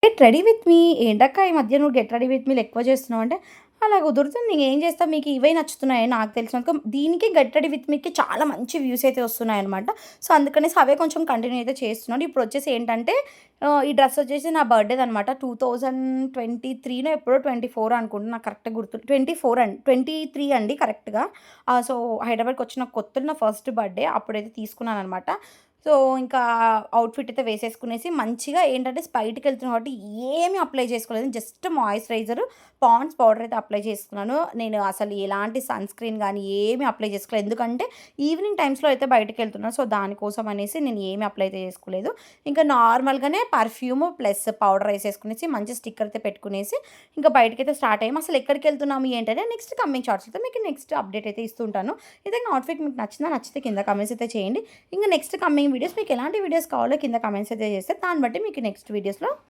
Get ready with me. ఏంటక్క ఈ మధ్య నువ్వు గెట్ రెడీ విత్ మీలు ఎక్కువ చేస్తున్నావు అంటే, అలా కుదురుతుంది. నేనేం చేస్తా మీకు ఇవే నచ్చుతున్నాయి నాకు తెలిసినందుకు. దీనికి గెట్ రెడీ విత్ మీకి చాలా మంచి వ్యూస్ అయితే వస్తున్నాయన్నమాట. సో, అందుకనేసి అవే కొంచెం కంటిన్యూ అయితే చేస్తున్నాను. ఇప్పుడొచ్చేసి ఏంటంటే ఈ డ్రెస్ వచ్చేసి నా బర్త్‌డేదనమాట. 2023నో ఎప్పుడో 24 అనుకుంటా. నాకు కరెక్ట్‌గా గుర్తు 24 అండి. 23 అండి కరెక్ట్‌గా. సో, హైదరాబాద్‌కొచ్చిన కొత్తలో నా ఫస్ట్ బర్త్‌డే అప్పుడైతే తీసుకున్నాననమాట. సో, ఇంకా అవుట్‌ఫిట్ అయితే వేసేసుకునేసి మంచిగా ఏంటంటే బయటికెళ్తున్నాం కాబట్టి ఏమి అప్లై చేసుకోలేదు. జస్ట్ మాయిశ్చరైజర్, పాండ్స్ పౌడర్ అయితే అప్లై చేసుకున్నాను. నేను అసలు ఎలాంటి సన్ స్క్రీన్ గానీ ఏమి అప్లై చేసుకోలేదు. ఎందుకంటే ఈవినింగ్ టైమ్స్‌లో అయితే బయటికెళ్తున్నా. సో, దానికోసం అనేసి నేను ఏమి అప్లై అయితే చేసుకోలేదు. ఇంకా నార్మల్‌గానే పర్ఫ్యూమ్ ప్లస్ పౌడర్ ఏసేసుకునేసి మంచి స్టిక్కర్ అయితే పెట్టుకునేసి ఇంకా బయటికైతే స్టార్ట్ అయ్యాము. అసలు ఎక్కడికెళ్తున్నాము ఏంటంటే నెక్స్ట్ కమింగ్ షార్ట్స్‌తో మీకు నెక్స్ట్ అప్డేట్ అయితే ఇస్తూ ఉంటాను. ఏదైనా అవుట్‌ఫిట్ మీకు నచ్చిందా? నచ్చితే కింద కామెంట్స్ అయితే చేయండి. ఇంక నెక్స్ట్ కమింగ్ వీడియోస్ మీకు ఎలాంటి వీడియోస్ కావాలో కింద కామెంట్స్ అయితే చేస్తే దాన్ని బట్టి మీకు నెక్స్ట్ వీడియోస్‌లో